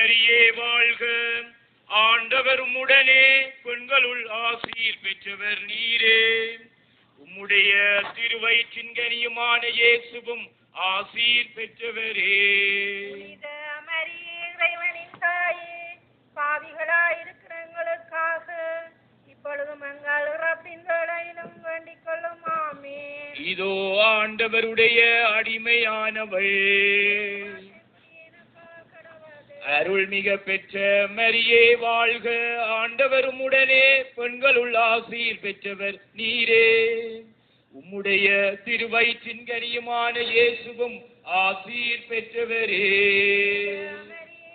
மரியே வாழ்க. ஆண்டவர் உம்முடனே, பெண்களுள் ஆசீர் பெற்றவர் நீரே. உம்முடைய திருவயிற்றின் கனியுமான இயேசுவும் ஆசீர் பெற்றவரே. இறைவனின் தாயே, பாவிகளாயிருக்கிற எங்களுக்காக இப்பொழுதும் எங்கள் இறப்பின் வேளையிலும் வேண்டிக் கொள்ளும். ஆமென். இதோ ஆண்டவருடைய அடிமையானவள். அருள்மிக பெற்ற மரியே வாழ்க. ஆண்டவரும் உடனே, பெண்களுள் ஆசீர் பெற்றவர் நீரே. உம்முடைய திருவயிற்றின் கனியுமான இயேசுவும் ஆசீர் பெற்றவரே.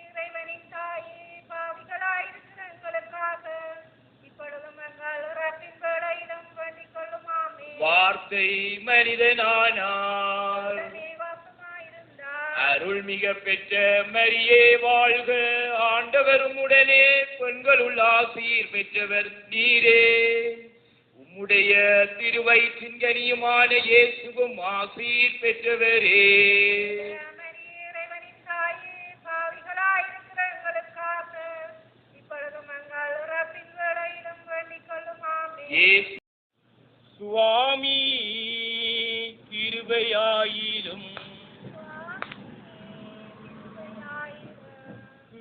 இறைவனின் தாயே, பாவிகளாயிருக்கிற எங்களுக்காக இப்பொழுதும் எங்கள் இறப்பின் வேளையிலும் வேண்டிக் கொள்ளும். ஆமென். வார்த்தை மனிதனானார். அருள்மிக பெற்ற மரியே வாழ்க. ஆண்டவரும் உடனே, பெண்களுள் ஆசீர் பெற்றவர் நீரே. உம்முடைய திருவயிற்றின் கனியுமான இயேசுவும் ஆசீர் பெற்றவரே. இறைவனின் தாயே, பாவிகளாயிருக்கிற எங்களுக்காக இப்பொழுதும் எங்கள் இறப்பின் வேளையிலும் வேண்டிக் கொள்ளும். ஆமென். சுவாமி கிருபையாயிரும்.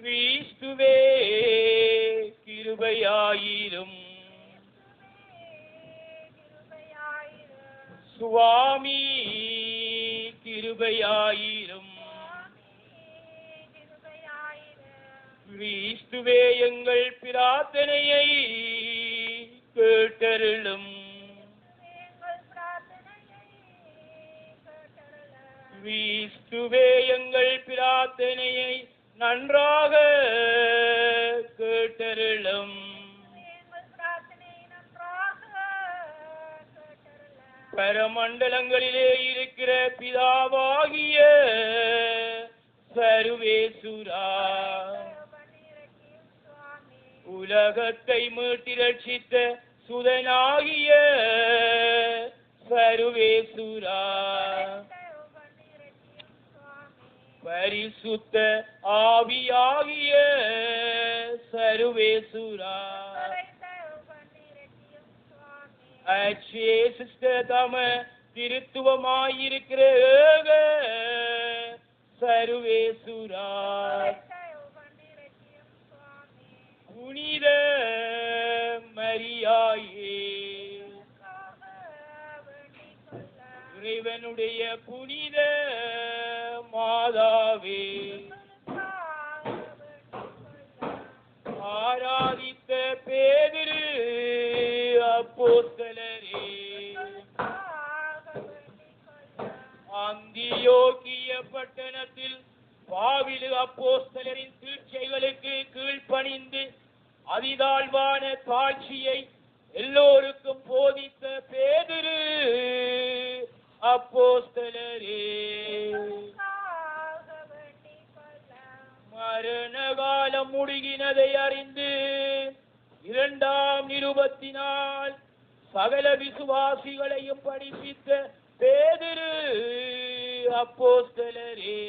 கிறிஸ்துவே கிருபையாயிரும். சுவாமி கிருபையாயிரும். கிறிஸ்துவே எங்கள் பிரார்த்தனையை கேட்டருளும். கிறிஸ்துவே எங்கள் பிரார்த்தனையை நன்றாக கேட்டருளும். பரமண்டலங்களிலே இருக்கிற பிதாவாகிய சர்வேசுரா, உலகத்தை மீட்டு ரட்சித்த சுதனாகிய சர்வேசுரா, பரிசுத்த ஆவியாகிய சர்வேசுரா, அச்சேசிஸ்தம திருத்துவமாயிருக்கிற ஏக சர்வேசுரா, புனித மரியாயே, இறைவனுடைய புனித மாதாவே, ஆராதித்த பேதுரு அப்போஸ்தலரே, அந்தியோக்கிய பட்டணத்தில் பாவிலு அப்போஸ்தலரின் தீட்சைகளுக்கு கீழ்ப்பணிந்து அதிதாழ்வான தாட்சியை எல்லோருக்கும் போதித்த பேதுரு அப்போஸ்தலரே, மரண காலம் முடிகினதை அறிந்து இரண்டாம் நிருபத்தினால் சகல விசுவாசிகளையும் படிப்பித்த பேதுரு அப்போஸ்தலரே,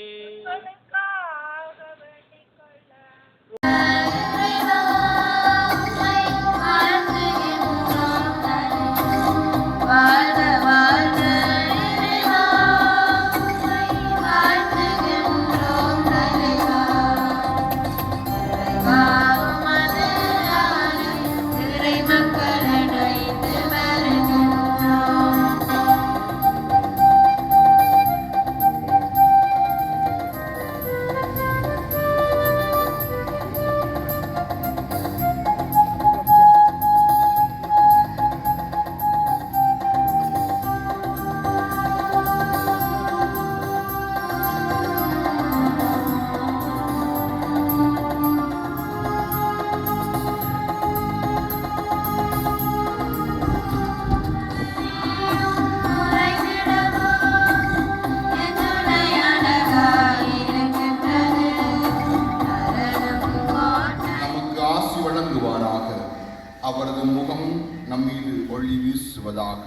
அவரது முகம் நம்மீது ஒளி வீசுவதாக,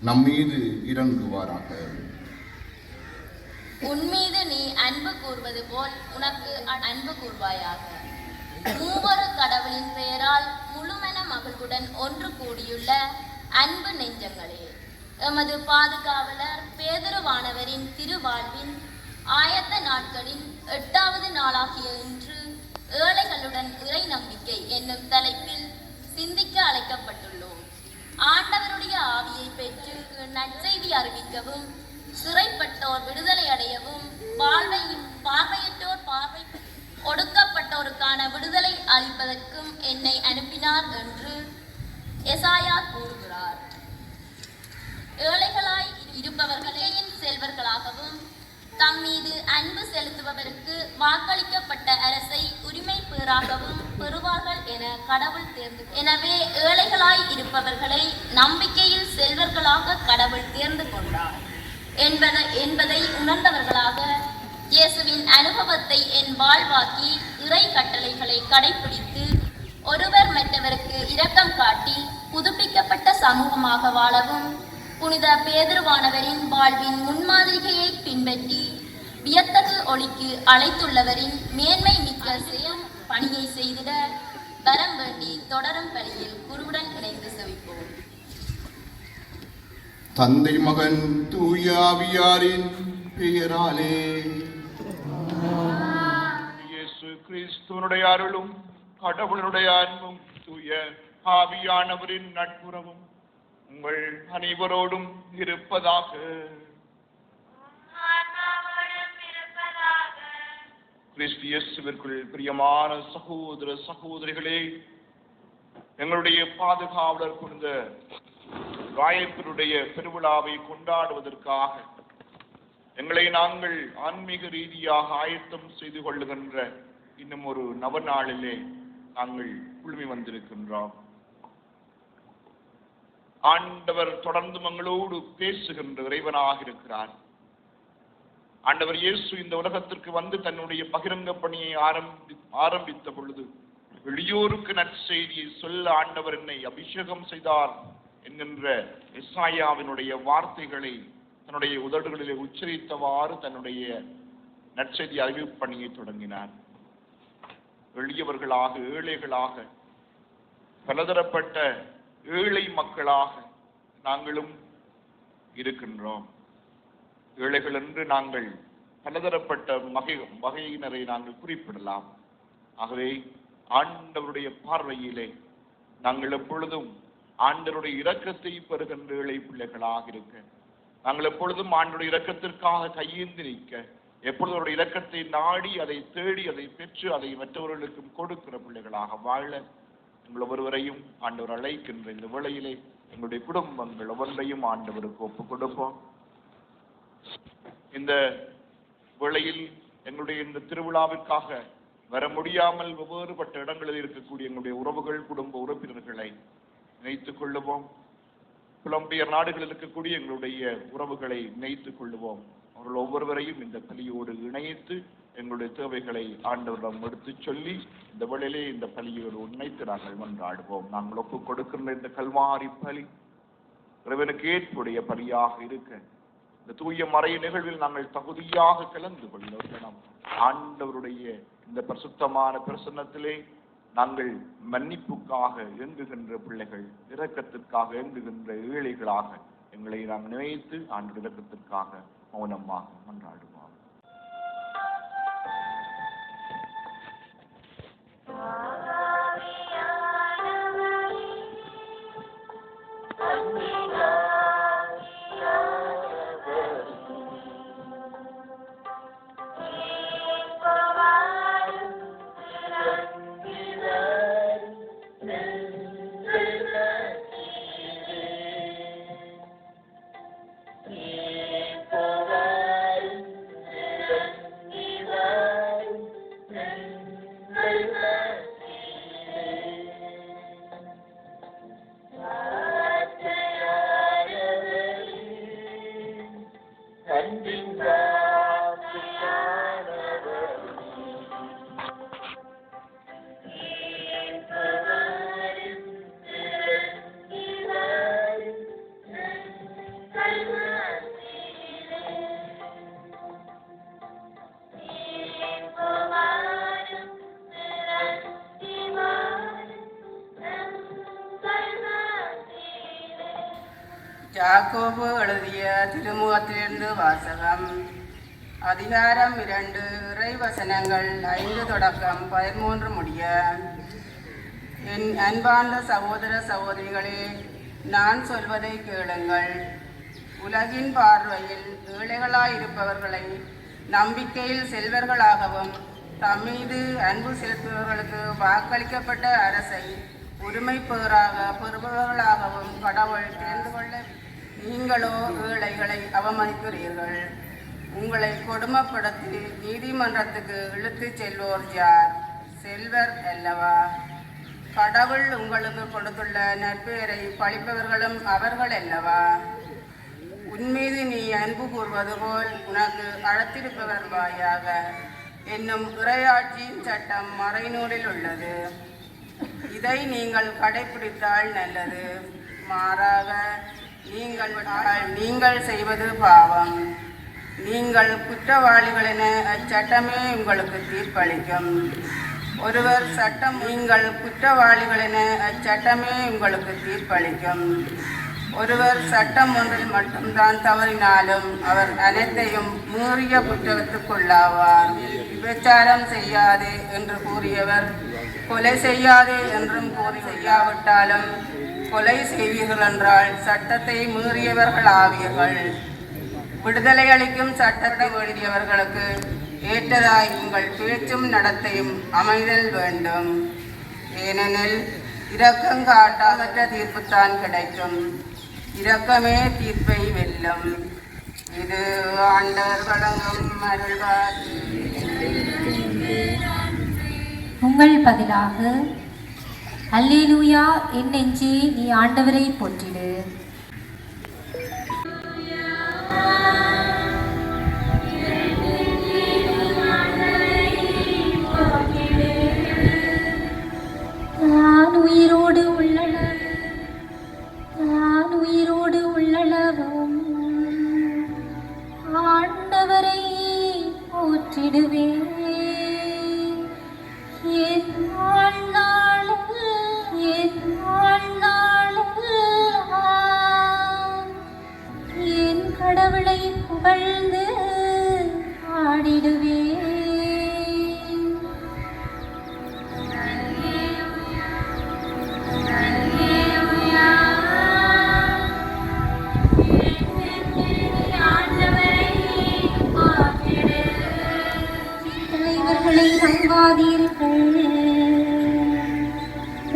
நம்மீது இறங்குவாராக. உன்மீது நீ அன்பு கூர்வது போல் உனக்கு அன்பு கூர்வாயாக. மூவரு கடவுளின் பெயரால் முழுமன மகிழ்வுடன் ஒன்று கூடியுள்ள அன்பு நெஞ்சங்களே, எமது பாதுகாவலர் பேதுருவானவரின் திருவாழ்வின் ஆயத்த நாட்களின் 8வது நாளாகிய இன்று ஏழைகளுடன் இறை நம்பிக்கை என்னும் தலைப்பில் சிந்திக்க அழைக்கப்பட்டுள்ளோம். ஆண்டவருடைய ஆவியை பெற்று நற்செய்தி அறிவிக்கவும், சிறைப்பட்டோர் விடுதலை அடையவும், பார்வையற்றோர் பார்வை, ஒடுக்கப்பட்டோருக்கான விடுதலை அளிப்பதற்கும் என்னை அனுப்பினார் என்று எசாயா கூறுகிறார். ஏழைகளாய் இருப்பவர்களையின் செல்வர்களாகவும் தம் மீது அன்பு செலுத்துபவருக்கு வாக்களிக்கப்பட்ட அரசை உரிமை பேறாகவும் பெறுவார்கள் என கடவுள் தேர்ந்து. எனவே ஏழைகளாய் இருப்பவர்களை நம்பிக்கையில் செல்வர்களாக கடவுள் தேர்ந்து கொண்டார் என்பதை உணர்ந்தவர்களாக இயேசுவின் அனுபவத்தை என் வாழ்வாக்கி இறை கட்டளைகளை கடைபிடித்து ஒருவர் மற்றவருக்கு இரக்கம் காட்டி புதுப்பிக்கப்பட்ட சமூகமாக வாழவும், புனித பேதுருவானவரின் வாழ்வின் முன்மாதிரிகையை பின்பற்றி வியத்தகு ஒளிக்கு அழைத்துள்ளவரின் மேன்மை மிக்க செயல் பணியை செய்திட வரம் வேண்டி தொடரும் பணியில் குருவுடன் இணைந்து செவிப்போம். தந்தை மகன் தூய ஆவியாரின் பெயராலே. இயேசு கிறிஸ்துவனுடைய அருளும் கடவுளுடைய அன்பும் தூய ஆவியானவரின் நட்புறவும் உங்கள் அனைவரோடும் இருப்பதாக. கிறிஸ்து இயேசுவிற்குள் பிரியமான சகோதர சகோதரிகளே, எங்களுடைய பாதுகாவலர் புனித ராயப்பருடைய பெருவிழாவை கொண்டாடுவதற்காக எங்களை நாங்கள் ஆன்மீக ரீதியாக ஆயத்தம் செய்து கொள்ளுகின்ற இன்னும் ஒரு நவநாளிலே நாங்கள் குழுமி வந்திருக்கின்றோம். ஆண்டவர் தொடர்ந்து எங்களோடு பேசுகின்ற இறைவனாக இருக்கிறார். ஆண்டவர் இயேசு இந்த உலகத்திற்கு வந்து தன்னுடைய பகிரங்க பணியை ஆரம்பித்த பொழுது வெளியோருக்கு நற்செய்தியை சொல்ல ஆண்டவர் என்னை அபிஷேகம் செய்தார் என்கின்ற எசாயாவினுடைய வார்த்தைகளை தன்னுடைய உதடுகளிலே உச்சரித்தவாறு தன்னுடைய நற்செய்தி அறிவிப்பு பணியை தொடங்கினார். எளியவர்களாக, ஏழைகளாக, பலதரப்பட்ட ஏழை மக்களாக நாங்களும் இருக்கின்றோம். ஏழைகள் என்று நாங்கள் பலதரப்பட்ட வகையினரை நாங்கள் குறிப்பிடலாம். ஆகவே ஆண்டவருடைய பார்வையிலே நாங்கள் எப்பொழுதும் ஆண்டவருடைய இரக்கத்தை பெறுகின்ற ஏழை பிள்ளைகளாக இருக்க, நாங்கள் எப்பொழுதும் ஆண்டவருடைய இரக்கத்திற்காக கையேந்தி நிற்க, எப்பொழுதும் அவருடைய இரக்கத்தை நாடி அதை தேடி அதை பெற்று அதை மற்றவர்களுக்கும் கொடுக்கிற பிள்ளைகளாக வாழ எங்கள் ஒவ்வொருவரையும் ஆண்டவர் அழைக்கின்ற இந்த வேளையிலே எங்களுடைய குடும்பங்கள் ஒவ்வொன்றையும் ஆண்டவருக்கு ஒப்புக் கொடுப்போம். இந்த வேளையில் எங்களுடைய இந்த திருவிழாவிற்காக வர முடியாமல் வெவ்வேறுபட்ட இடங்களில் இருக்கக்கூடிய எங்களுடைய உறவுகள், குடும்ப உறுப்பினர்களை நினைத்துக் கொள்ளுவோம். புலம்பெயர் நாடுகளில் இருக்கக்கூடிய எங்களுடைய உறவுகளை நினைத்துக் கொள்ளுவோம். அவர்கள் ஒவ்வொருவரையும் இந்த பலியோடு இணைத்து எங்களுடைய தேவைகளை ஆண்டவரிடம் எடுத்து சொல்லி இந்த வேளையிலே இந்த பலியோடு இணைத்து நாங்கள் மன்றாடுவோம். நாங்கள் ஒப்புக் கொடுக்கின்ற இந்த கல்வாரி பலி இறைவனுக்கு ஏற்புடைய பலியாக இருக்க, இந்த தூய மறை நிகழ்வில் நாங்கள் தகுதியாக கலந்து கொள்ளலாம். ஆண்டவருடைய இந்த பரிசுத்தமான பிரசன்னத்திலே நாங்கள் மன்னிப்புக்காக இயங்குகின்ற பிள்ளைகள், இரக்கத்திற்காக இயங்குகின்ற ஏழைகளாக எங்களை நாம் நினைத்து ஆண்டு இரக்கத்திற்காக மௌனமாக மன்றாடுவோம். யாக்கோபு எழுதிய திருமுகத்திலிருந்து வாசகம். அதிகாரம் 2, இறைவசனங்கள் 5 தொடக்கம் 13 முடிய. என் அன்பார்ந்த சகோதர சகோதரிகளே, நான் சொல்வதை கேளுங்கள். உலகின் பார்வையில் ஏழைகளாயிருப்பவர்களை நம்பிக்கையில் செல்வர்களாகவும் தம்மீது அன்பு செலுத்துபவர்களுக்கு வாக்களிக்கப்பட்ட அரசை உரிமை பெறுபவர்களாகவும் கடவுள் தேர்ந்து கொள்ள. நீங்களோ ஏழைகளை அவமதிக்கிறீர்கள். உங்களை கொடுமைப்படுத்தி நீதிமன்றத்துக்கு இழுத்துச் செல்வோர் யார்? செல்வர் அல்லவா? கடவுள் உங்களுக்கு கொடுத்துள்ள நற்பெயரை பழிப்பவர்களும் அவர்கள் அல்லவா? உன்மீது நீ அன்பு கூறுவது போல் உனக்கு அழைத்திருப்பவர் வாயாக என்னும் இறையாட்சியின் சட்டம் மறைநூலில் உள்ளது. இதை நீங்கள் கடைபிடித்தால் நல்லது. மாறாக நீங்கள் செய்வது பாவம். நீங்கள் குற்றவாளிகள் என அச்சட்டமே உங்களுக்கு தீர்ப்பளிக்கும். ஒருவர் நீங்கள் குற்றவாளிகள் என அச்சட்டமே உங்களுக்கு தீர்ப்பளிக்கும். ஒருவர் சட்டம் ஒன்றில் மட்டும்தான் தவறினாலும் அவர் அனைத்தையும் மீறிய குற்றத்துக்குள்ளாவார். விபச்சாரம் செய்யாதே என்று கூறியவர் கொலை செய்யாதே என்றும் கூறி செய்யாவிட்டாலும் கொலை செய்வீர்கள் என்றால் சட்டத்தை மீறியவர்கள் ஆவீர்கள். விடுதலை அளிக்கும் சட்டத்தை வேண்டியவர்களுக்கு ஏற்றதாய் உங்கள் பேச்சும் நடத்தையும் அமைதல் வேண்டும். ஏனெனில் இரக்கம் காட்டாதற்ற தீர்ப்புத்தான் கிடைக்கும். இரக்கமே தீர்ப்பை வெல்லும். இது ஆண்டவர் வழங்கும் அருள்வாக்கு. உங்கள் பதிலாக அல்லேலூயா என் நெஞ்சே நீ ஆண்டவரை போற்றிடு. நான் உயிரோடு உள்ளளவும் ஆண்டவரை போற்றிடுவேன். என் கடவுளை புகழ்ந்து ஆடிடுவேன். தலைவர்களை நம்பாதீர்கள்.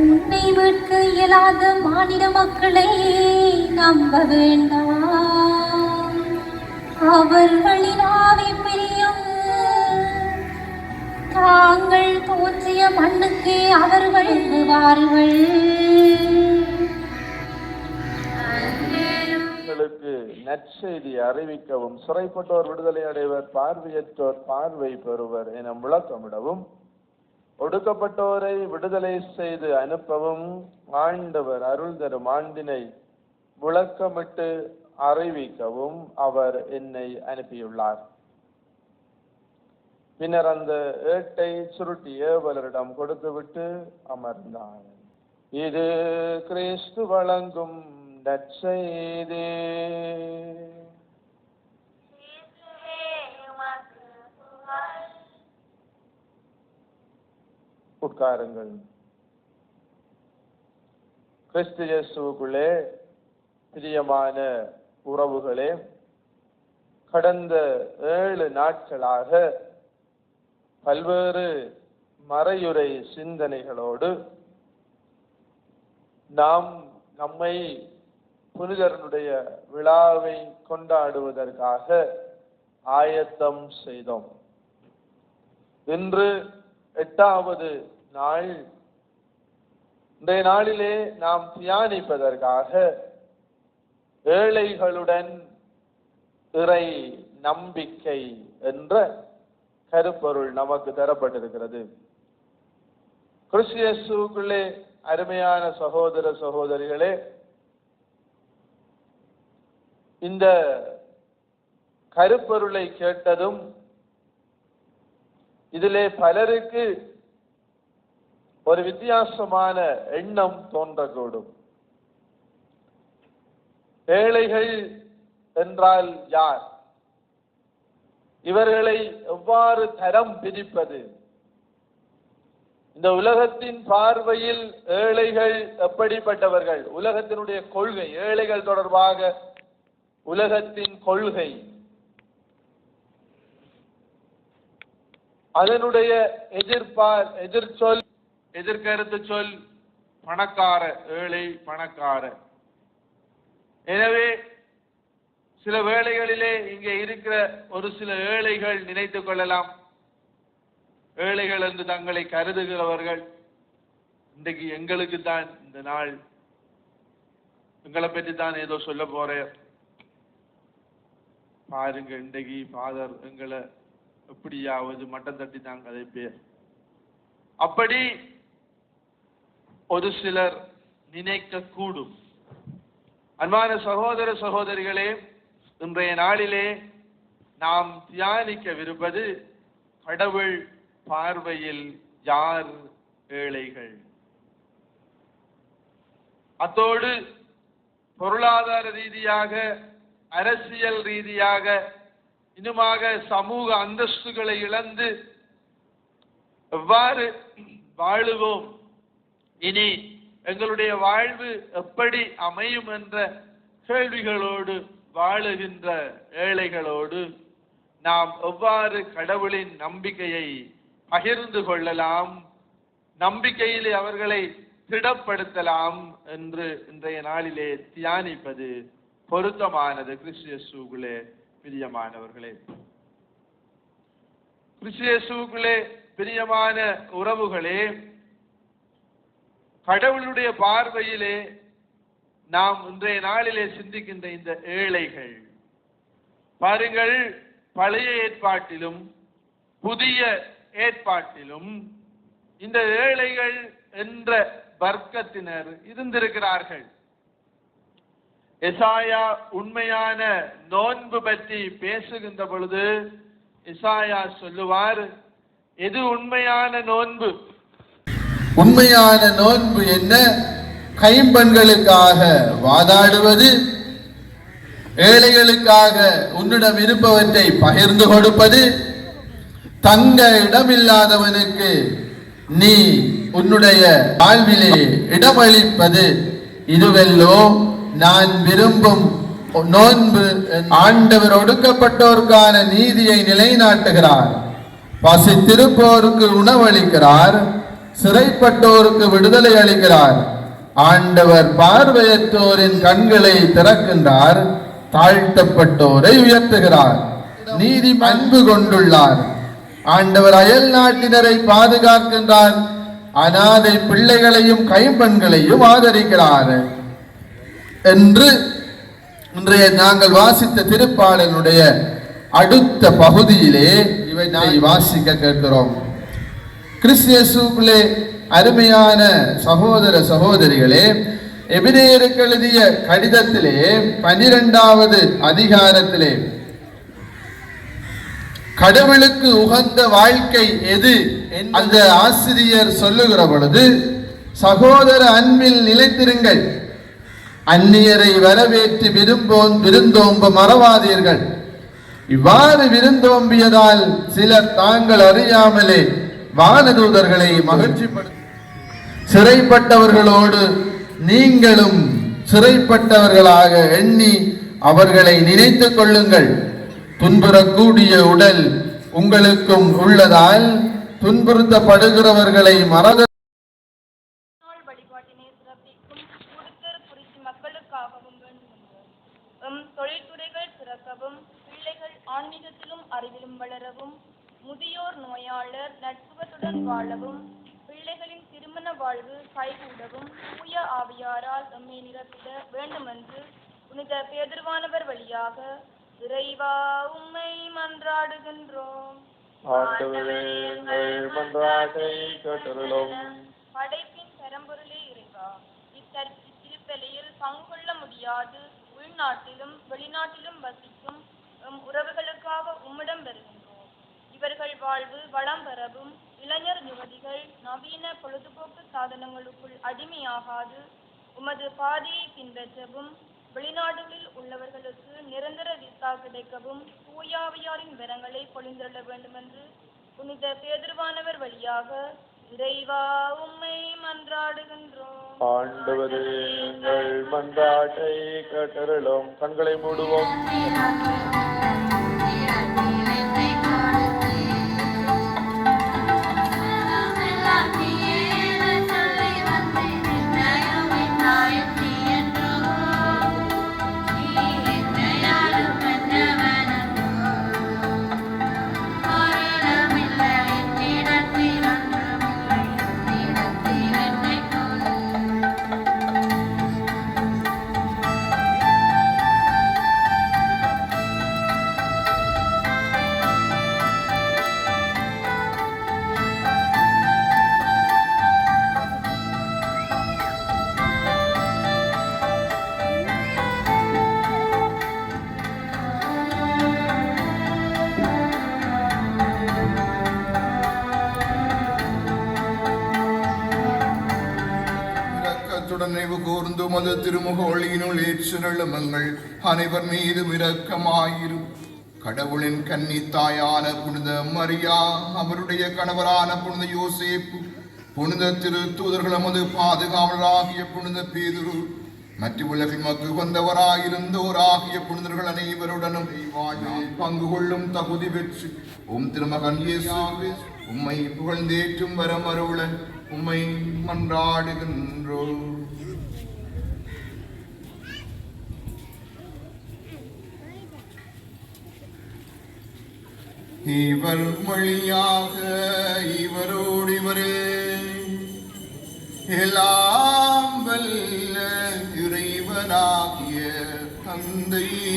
உன்னை மீட்க இயலாத மானிட மக்களை நம்ப வேண்டாம். அவர்களின் ஆவி பிரியும். தாங்கள் தோன்றிய மண்ணுக்கே அவர்கள் வாருங்கள். நற்செய்தி அறிவிக்கவும், சிறைப்பட்டோர் விடுதலை அடைவர், பார்வையற்றோர் பார்வை பெறுவர் என முழக்கமிடவும், ஒடுக்கப்பட்டோரை விடுதலை செய்து அனுப்பவும் ஆண்டவர் அருள் தரும் ஆண்டினை முழக்கமிட்டு அறிவிக்கவும் அவர் என்னை அனுப்பியுள்ளார். பின்னர் அந்த ஏட்டை சுருட்டி ஏவலரிடம் கொடுத்துவிட்டு அமர்ந்தார். இது கிறிஸ்து வழங்கும் நற்செய்தி. உட்காருங்கள். கிறிஸ்து இயேசுவுக்குள்ளே பிரியமான உறவுகளே, கடந்த 7 நாட்களாக பல்வேறு மறையுரை சிந்தனைகளோடு நாம் நம்மை புனிதருடைய விழாவை கொண்டாடுவதற்காக ஆயத்தம் செய்தோம். இன்று 8வது நாள். இன்றைய நாளிலே நாம் தியானிப்பதற்காக ஏழைகளுடன் இறை நம்பிக்கை என்ற கருப்பொருள் நமக்கு தரப்பட்டிருக்கிறது. கிறிஸ்து இயேசுவுக்குள்ளே அருமையான சகோதர சகோதரிகளே, இந்த கருப்பொருளை கேட்டதும் இதிலே பலருக்கு ஒரு வித்தியாசமான எண்ணம் தோன்றக்கூடும். ஏழைகள் என்றால் யார்? இவர்களை எவ்வாறு தரம் பிரிப்பது? இந்த உலகத்தின் பார்வையில் ஏழைகள் எப்படிப்பட்டவர்கள்? உலகத்தினுடைய கொள்கை, ஏழைகள் தொடர்பாக உலகத்தின் கொள்கை, அதனுடைய எதிர்கருத்து சொல் பணக்கார, ஏழை பணக்கார. எனவே சில வேளைகளிலே இங்கே இருக்கிற ஒரு சில ஏழைகள் நினைத்துக் கொள்ளலாம், ஏழைகள் என்று தங்களை கருதுகிறவர்கள், இன்றைக்கு எங்களுக்கு தான் இந்த நாள், எங்களை பற்றி தான் ஏதோ சொல்ல போறேன் பாருங்க, இன்றைக்கு ஃபாதர் எங்களை எப்படியாவது மட்டம் தட்டி தான் கதைப்பேர். அப்படி ஒரு சிலர் நினைக்க கூடும். அன்பான சகோதர சகோதரிகளே, இன்றைய நாளிலே நாம் தியானிக்கவிருப்பது கடவுள் பார்வையில் யார் ஏழைகள். அத்தோடு பொருளாதார ரீதியாக, அரசியல் ரீதியாக, இன்னுமாக சமூக அந்தஸ்துகளை இழந்து எவ்வாறு வாழுவோம், இனி எங்களுடைய வாழ்வு எப்படி அமையும் என்ற கேள்விகளோடு வாழுகின்ற ஏழைகளோடு நாம் எவ்வாறு கடவுளின் நம்பிக்கையை பகிர்ந்து கொள்ளலாம், நம்பிக்கையிலே அவர்களை திடப்படுத்தலாம் என்று இன்றைய நாளிலே தியானிப்பது பொருத்தமானது. கிறிஸ்து இயேசுவுக்குள்ளே பிரியமானவர்களே, கிறிஸ்து இயேசுவுக்குள்ளே பிரியமான உறவுகளே, கடவுளுடைய பார்வையிலே நாம் இன்றைய நாளிலே சிந்திக்கின்ற இந்த ஏழைகள், பாருங்கள், பழைய ஏற்பாட்டிலும் புதிய ஏற்பாட்டிலும் இந்த ஏழைகள் என்ற வர்க்கத்தினர் இருந்திருக்கிறார்கள். எசாயா உண்மையான நோன்பு பற்றி பேசுகின்ற பொழுது எசாயா சொல்லுவார், எது உண்மையான நோன்பு? உண்மையான நோன்பு என்ன? கைம்பெண்களுக்காக வாதாடுவது, ஏழைகளுக்காக உன்னிடம் இருப்பவற்றை பகிர்ந்து கொடுப்பது, தங்க இடமில்லாதவனுக்கு நீ உன்னுடைய வாழ்விலே இடமளிப்பது, இதுவெல்லோ நான் விரும்பும் நோன்பு. ஆண்டவர் ஒடுக்கப்பட்டோருக்கான நீதியை நிலைநாட்டுகிறார், பசித்திருப்போருக்கு உணவளிக்கிறார், சிறைப்பட்டோருக்கு விடுதலை அளிக்கிறார். ஆண்டவர் பார்வையற்றோரின் கண்களை திறக்கின்றார், தாழ்த்தப்பட்டோரை உயர்த்துகிறார். நீதி அன்பு கொண்டுள்ளார். ஆண்டவர் அயல் நாட்டினரை பாதுகாக்கின்றார், அனாதை பிள்ளைகளையும் கைம்பெண்களையும் ஆதரிக்கிறார் என்று இன்றைய நாங்கள் வாசித்த திருப்பாடலுடைய அடுத்த பகுதியிலே இவை வாசிக்க கேட்கிறோம். கிறிஸ்து இயேசுவுக்குள்ளே அருமையான சகோதர சகோதரிகளே, எபிரேயருக்கு எழுதிய கடிதத்திலே 12வது அதிகாரத்திலே கடவுளுக்கு உகந்த வாழ்க்கை எது அந்த ஆசிரியர் சொல்லுகிற பொழுது, சகோதர அன்பில் நிலைத்திருங்கள், அந்நியரை வரவேற்று விருந்தோம்ப மறவாதீர்கள். இவ்வாறு விருந்தோம்பியதால் சிலர் தாங்கள் அறியாமலே வானதூதர்களை மகிழ்ச்சிப்படுத்த, சிறைப்பட்டவர்களோடு நீங்களும் சிறைப்பட்டவர்களாக எண்ணி அவர்களை நினைத்துக் கொள்ளுங்கள். துன்புறக்கூடிய உடல் உங்களுக்கும் உள்ளதால் துன்புறுத்தப்படுகிறவர்களை மறந்து வழிபாட்டினை சிறப்பிக்கும் குறித்து மக்களுக்காகவும் வேண்டும். தொழில்துறைகள் சிறக்கவும், பிள்ளைகள் ஆன்மீகத்திலும் அறிவிலும் வளரவும், முதியோர் நோயாளர் நட்புறத்துடன் வாழவும், பிள்ளைகளின் திருமண வாழ்வு கைகூடவும் தூய ஆவியாரால் எம்மை நிரப்பிட வேண்டுமென்று புனித பேதுருவானவர் வழியாக இறைவா உம்மை மன்றாடுகின்றோம். படைப்பின் பெரம்பொருளே இறைவா, இத்திருப்பலியில் பங்கு கொள்ள முடியாது உள்நாட்டிலும் வெளிநாட்டிலும் வசிக்கும் உறவுகளுக்காக உம்மிடம் பெறுகின்றோம். இவர்கள் வாழ்வு வளம் பெறவும், இளைஞர் யுவதிகள் நவீன பொழுதுபோக்கு சாதனங்களுக்குள் அடிமையாகாது உமது பாதையை பின்பற்றவும், வெளிநாடுகளில் உள்ளவர்களுக்கு நிரந்தர விசா கிடைக்கவும் தூயாவியாரின் வரங்களை பொழிந்தருள வேண்டும் என்று புனித பேதுருவானவர் வழியாக இறைவா உம்மை மன்றாடுகின்றோம். ஆண்டவரே எங்கள் மன்றாட்டை கேட்டருளும். கண்களை மூடுவோம். நினைவு கூர்ந்து மது திருமுக ஒளியினுள் ஏற்றுள்ளமங்கள் அனைவர் மீது இரக்கமாயிரும். கடவுளின் கன்னி தாயான புனித மரியா, அவருடைய கணவரான புனித யோசேப்பு, புனித திரு தூதர்கள், நமது பாதுகாவலராகிய புனித பேதுரு, மற்ற உலகில் மக்கு வந்தவராயிருந்தோராகிய புனிதர்கள் அனைவருடனும் பங்கு கொள்ளும் தகுதி பெற்று திருமகன் இயேசுவே உம்மை புகழ்ந்தேற்றும் வரமருள உம்மை மன்றாடுகின்றோம். இவர் வழியாக இவரோடு இவரே எல்லாம் வல்ல இறைவனாகிய தந்தையே,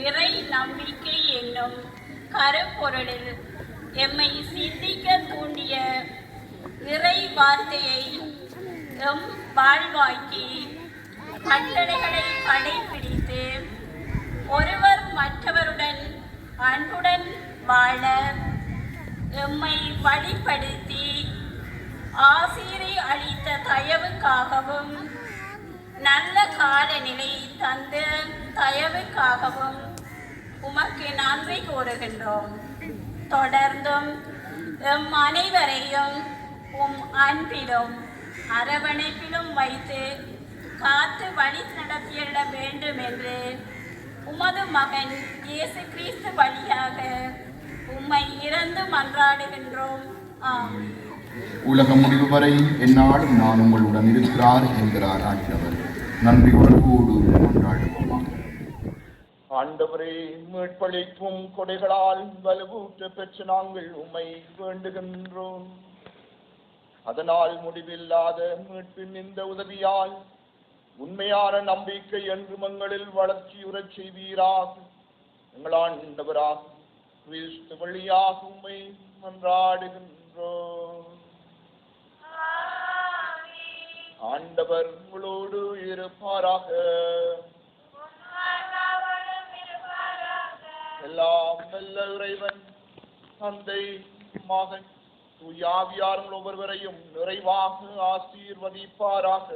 இறை நம்பிக்கை என்னும் கருப்பொருளில் எம்மை சிந்திக்க தூண்டிய இறை வார்த்தையை எம் வாழ்வாக்கி கட்டளைகளை கடைபிடித்து ஒருவர் மற்றவருடன் அன்புடன் வாழ எம்மை வழிப்படுத்தி ஆசிரை அளித்த தயவுக்காகவும் நல்ல காலநிலை தந்த தயவுக்காகவும் உமக்கு நன்றி கூறுகின்றோம். தொடர்ந்தும் எம் அனைவரையும் உம் அன்பிலும் அரவணைப்பிலும் வைத்து காத்து வழி நடத்தியிட வேண்டும் என்று உமது மகன் இயேசு கிறிஸ்து வழியாக உம்மை இறந்து மன்றாடுகின்றோம். ஆமென். உலக முடிவு வரை எந்நாளும் நான் உங்களுடன் இருக்கிறார் என்கிறார் ஆண்டவர். நன்றியுடன் கூடு மன்றாடுவோம். ஆண்டவரே, மீட்பளிக்கும் கொடைகளால் வலுவூட்ட பெற்ற நாங்கள் உம்மை வேண்டுகின்றோம். அதனால் முடிவில்லாத மீட்பின் இந்த உதவியால் உண்மையான நம்பிக்கை என்று மங்களில் வளர்ச்சியுறச் செய்வீராக. எங்கள் ஆண்டவராக கிறிஸ்து வழியாக உம்மை மன்றாடுகின்றோம். ஆண்டவர் உங்களோடு இருப்பாராக. எல்லாம் வல்ல இறைவன் தந்தை மகன் தூய ஆவியார் உங்கள் ஒவ்வொருவரையும் நிறைவாக ஆசீர்வதிப்பாராக.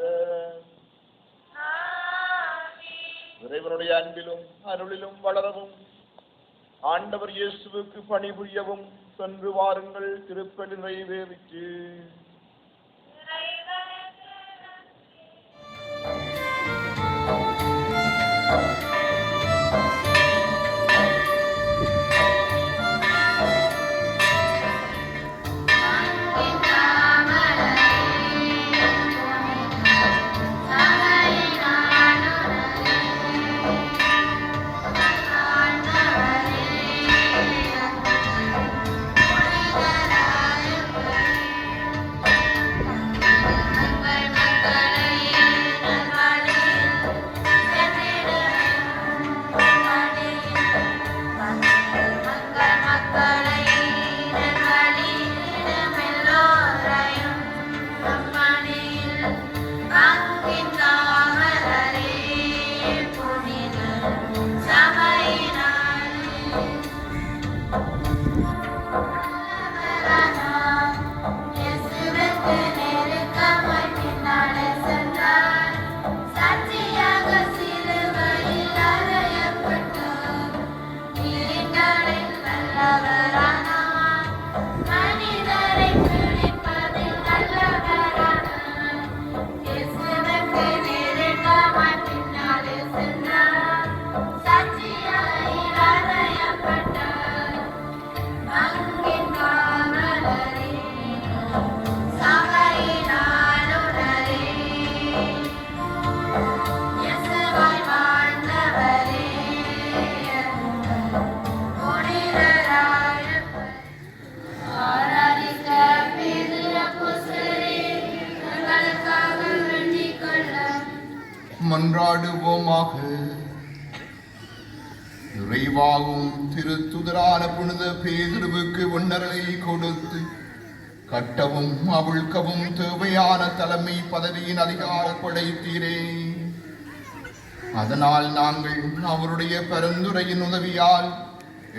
இறைவனுடைய அன்பிலும் அருளிலும் வளரவும் ஆண்டவர் இயேசுவுக்கு பணிபுரியவும் சென்று வாருங்கள். திருப்பலி நிறைவேறிற்று. மன்றாடுவோமாக. இறைவாவும் திருத்துதரான புனித பேதுருவுக்கு ஒன்னரலை கொடுத்து கட்டவும் அவிழ்க்கவும் தேவையான தலைமை பதவியின் அதிகாரம் படைத்தீரே. அதனால் நாங்கள் அவருடைய பரிந்துரையின் உதவியால்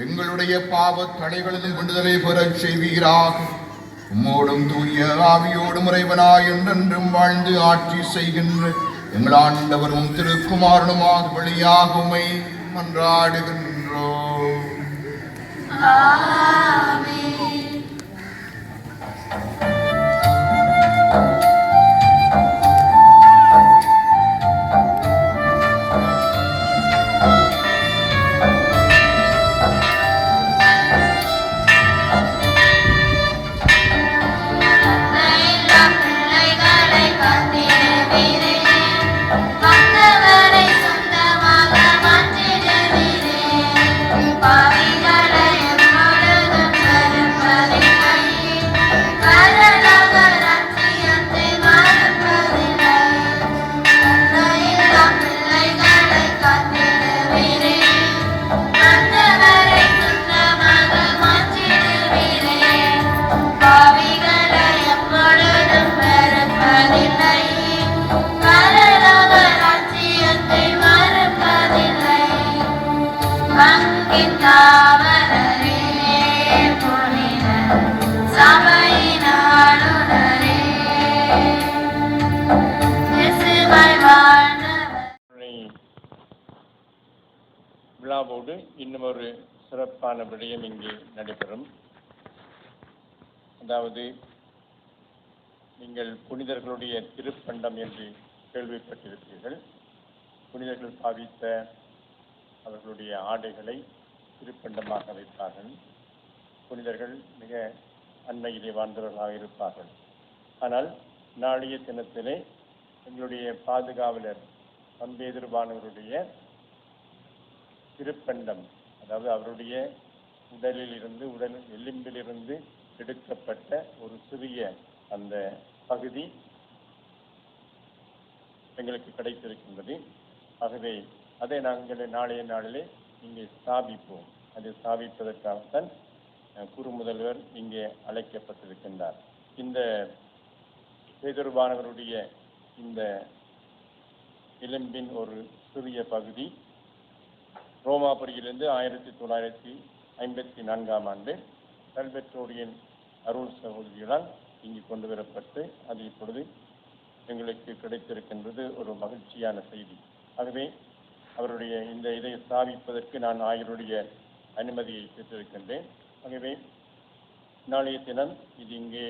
எங்களுடைய பாவ தடைகளில் விடுதலை பெறச் செய்வீராக. உம்மோடும் தூய ஆவியோடும் இறைவனாய் என்றென்றும் வாழ்ந்து ஆட்சி செய்கின்ற எங்கள் ஆண்டவரும் திருக்குமாரனுமாக வழியாக உம்மை மன்றாடுகின்றோம். விழாவோடு இன்னும் ஒரு சிறப்பான விடயம் இங்கே நடைபெறும். அதாவது நீங்கள் புனிதர்களுடைய திருப்பண்டம் என்று கேள்விப்பட்டிருப்பீர்கள். புனிதர்கள் பாவித்த அவர்களுடைய ஆடைகளை திருப்பண்டமாக வைப்பார்கள். புனிதர்கள் மிக அண்மையிலே வாழ்ந்தவர்களாக இருப்பார்கள். ஆனால் நாளைய தினத்திலே எங்களுடைய பாதுகாவலர் பம்பேதுருவானவருடைய திருப்பண்டம், அதாவது அவருடைய உடல் எலும்பிலிருந்து எடுக்கப்பட்ட ஒரு சிறிய அந்த பகுதி எங்களுக்கு கிடைத்திருக்கின்றது. ஆகவே அதை நாங்கள் நாளைய நாளிலே இங்கே ஸ்தாபிப்போம். அதை ஸ்தாபிப்பதற்காகத்தான் குரு முதல்வர் இங்கே அழைக்கப்பட்டிருக்கின்றார். இந்த பேதுருவானவருடைய இந்த எலும்பின் ஒரு சிறிய பகுதி ரோமாபுரியிலிருந்து 1954 ஆண்டு சல்வெட்டோரியன் அருள் சகோதரிகளால் இங்கு கொண்டு வரப்பட்டு அது இப்பொழுது எங்களுக்கு கிடைத்திருக்கின்றது. ஒரு மகிழ்ச்சியான செய்தி. ஆகவே அவருடைய இந்த இதை ஸ்தாபிப்பதற்கு நான் ஆயருடைய அனுமதியை பெற்றிருக்கின்றேன். ஆகவே நாளைய தினம் இது இங்கே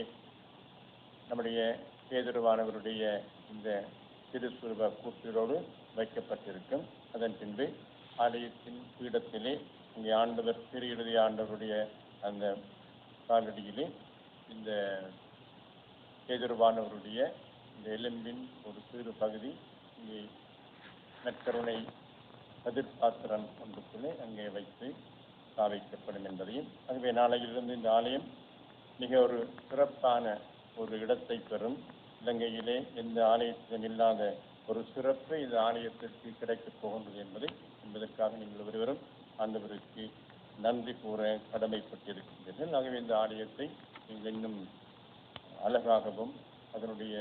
நம்முடைய பேதுருவானவருடைய இந்த திருசுருவ கூட்டோடு வைக்கப்பட்டிருக்கும். அதன் பின்பு ஆலயத்தின் பீடத்திலே இங்கே ஆண்டவர் திரு இறுதி ஆண்டவருடைய அந்த காலடியிலே இந்த பேதுருவானவருடைய இந்த எலும்பின் ஒரு சிறு பகுதி இங்கே நற்கருணை கதிர்பாத்திரம் ஒன்றுக்குள்ளே அங்கே வைத்து ஸ்தாபிக்கப்படும் என்பதையும், ஆகவே நாளையிலிருந்து இந்த ஆலயம் மிக ஒரு சிறப்பான ஒரு இடத்தை பெறும். இலங்கையிலே எந்த ஆலயத்திலும் இல்லாத ஒரு சிறப்பு இந்த ஆலயத்திற்கு கிடைக்கப் போகின்றது என்பதற்காக நீங்கள் ஒருவரும் ஆண்டவருக்கு நன்றி கூற கடமைப்பட்டிருக்கின்றீர்கள். ஆகவே இந்த ஆலயத்தை நீங்கள் இன்னும் அழகாகவும் அதனுடைய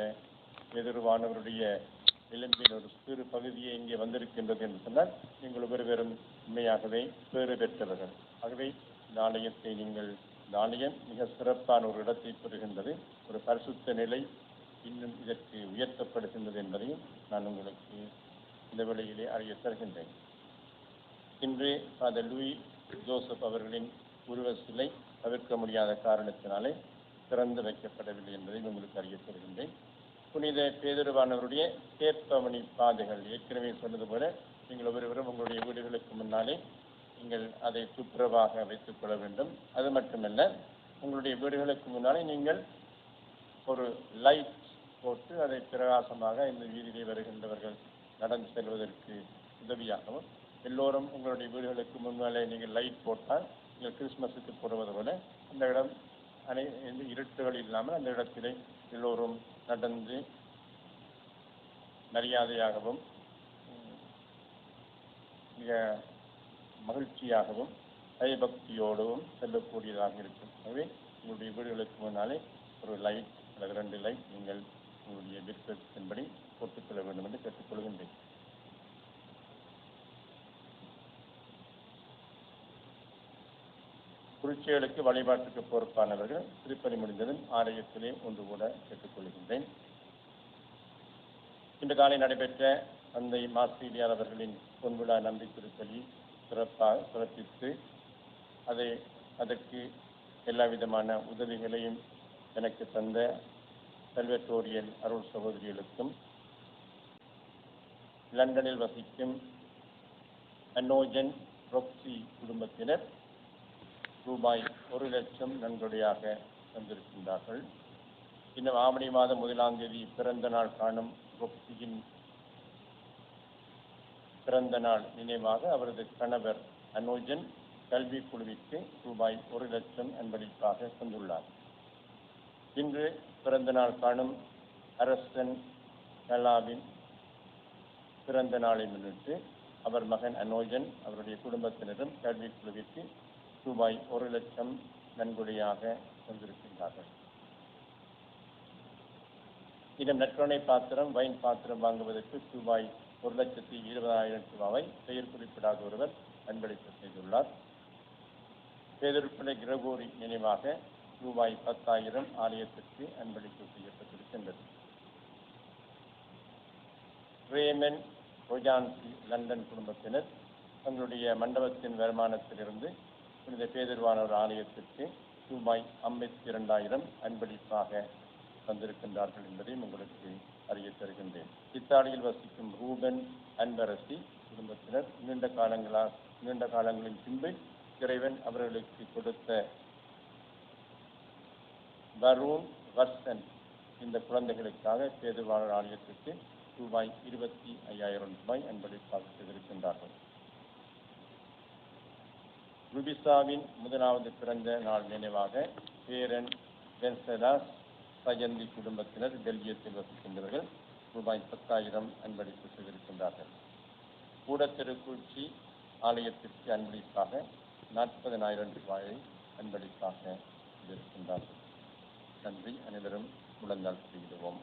எதிர்வானவருடைய எலும்பின் ஒரு சிறு பகுதியை இங்கே வந்திருக்கின்றது என்று சொன்னால் நீங்கள் ஒவ்வொருவரும் உண்மையாகவே பேறு பெற்றவர்கள். ஆகவே இந்த ஆலயத்தை நீங்கள் இந்த ஆலயம் மிக சிறப்பான ஒரு இடத்தை பெறுகின்றது. ஒரு பரிசுத்த நிலை இன்னும் இதற்கு உயர்த்தப்படுகின்றது என்பதையும் நான் உங்களுக்கு இந்த வேளையிலே அறிய தருகின்றேன். இன்று ஃபாதர் லூயி ஜோசப் அவர்களின் உருவ சிலை தவிர்க்க முடியாத காரணத்தினாலே திறந்து வைக்கப்படவில்லை என்பதை உங்களுக்கு அறிய தருகின்றேன். புனித பேதுருவானவருடைய தேர்ப்பவனி பாதைகள் ஏற்கனவே சொன்னது போல நீங்கள் ஒவ்வொருவரும் உங்களுடைய வீடுகளுக்கு முன்னாலே நீங்கள் அதை துப்புரவாக வைத்துக் கொள்ள வேண்டும். அது மட்டுமல்ல, உங்களுடைய வீடுகளுக்கு முன்னாலே நீங்கள் ஒரு லைட் போட்டு அதை பிரகாசமாக இந்த வீதியிலே வருகின்றவர்கள் நடந்து செல்வதற்கு உதவியாகவும், எல்லோரும் உங்களுடைய வீடுகளுக்கு முன்னாலே நீங்கள் லைட் போட்டால் நீங்கள் கிறிஸ்மஸுக்கு போடுவது போல அந்த இடம் இருட்டுகள் இல்லாமல் அந்த இடத்திலே எல்லோரும் நடந்து மரியாதையாகவும் மிக மகிழ்ச்சியாகவும் பயபக்தியோடும் செல்லக்கூடியதாக இருக்கும். ஆகவே உங்களுடைய வீடுகளுக்கு முன்னாலே ஒரு லைட் அல்லது 2 லைட் நீங்கள் உங்களுடைய விருப்பத்தின்படி போட்டுக்கொள்ள வேண்டும் என்று கேட்டுக்கொள்கின்றேன். குறிச்சிகளுக்கு வழிபாட்டுக்கு பொறுப்பானவர்கள் திருப்பணி முடிந்ததும் ஆலயத்திலே ஒன்று கூட கேட்டுக்கொள்கின்றேன். இன்று காலை நடைபெற்ற தந்தை மாசிலியார் அவர்களின் பொன்விழா நன்றி திருப்பலி சிறப்பித்து அதற்கு எல்லா விதமான உதவிகளையும் எனக்கு தந்த சல்வெட்டோரியன் அருள் சகோதரிகளுக்கும், லண்டனில் வசிக்கும் அன்னோஜன் ரொக்சி குடும்பத்தினர் ரூபாய் 1 லட்சம் நன்கொடையாக தந்திருக்கின்றார்கள். இன்னும் ஆவணி மாதம் 1ஆம் தேதி பிறந்த நாள் காணும் ரொக்சியின் பிறந்த நாள் நினைவாக அவரது கணவர் அன்னோஜன் கல்வி குழுவிற்கு ரூபாய் 1 லட்சம் அன்பளிப்பாக தந்துள்ளார். இன்று பிறந்த நாள் காணும் அரசன் கலாவின் பிறந்த நாளை முன்னிட்டு அவர் மகன் அன்னோஜன் அவருடைய குடும்பத்தினரும் கல்வி குழுவிற்கு ரூபாய் 1 லட்சம் நன்கொடையாக தந்திருக்கின்றார்கள். இதன் நற்கருணை பாத்திரம் வைன் பாத்திரம் வாங்குவதற்கு ரூபாய் 1,20,000 பெயர் குறிப்பிடாத ஒருவர் அன்பளிப்பு செய்துள்ளார். பேதுருப்பிள்ளை கிரகோரி நினைவாக ரூபாய் 10,000 ஆலயத்திற்கு அன்பளிப்பு செய்யப்பட்டிருக்கின்றது. ரேமன் ரோஜான்சி லண்டன் குடும்பத்தினர் தங்களுடைய மண்டபத்தின் வருமானத்திலிருந்து புனித பேதுருவானவர் ஆலயத்திற்கு ரூபாய் 52,000 அன்பளிப்பாக தந்திருக்கின்றார்கள் என்பதையும் உங்களுக்கு அறிய தருகின்றேன். இத்தாலியில் வசிக்கும் ரூபன் அன்பரசி குடும்பத்தினர் நீண்ட காலங்களின் பின்பு இறைவன் அவர்களுக்கு கொடுத்த வருண் வர்சன் இந்த குழந்தைகளுக்காக பேதுருவானவர் ஆலயத்திற்கு ரூபாய் 25,000 அன்பளிப்பாக செய்திருக்கின்றார்கள். ருபிசாவின் 1வது பிறந்த நாள் நினைவாக பேரன் வென்சலாஸ் சஜந்தி குடும்பத்தினர் பெல்ஜியத்தில் வசிக்கின்றவர்கள் ரூபாய் 10,000 அன்பளிப்பு செய்திருக்கின்றார்கள். கூடத்தெருக்குச்சி ஆலயத்திற்கு அன்பளிப்பாக 40,000 ரூபாயை அன்பளிப்பாக செய்திருக்கின்றார்கள். நன்றி. அனைவரும் முழந்தாள் செய்திடுவோம்.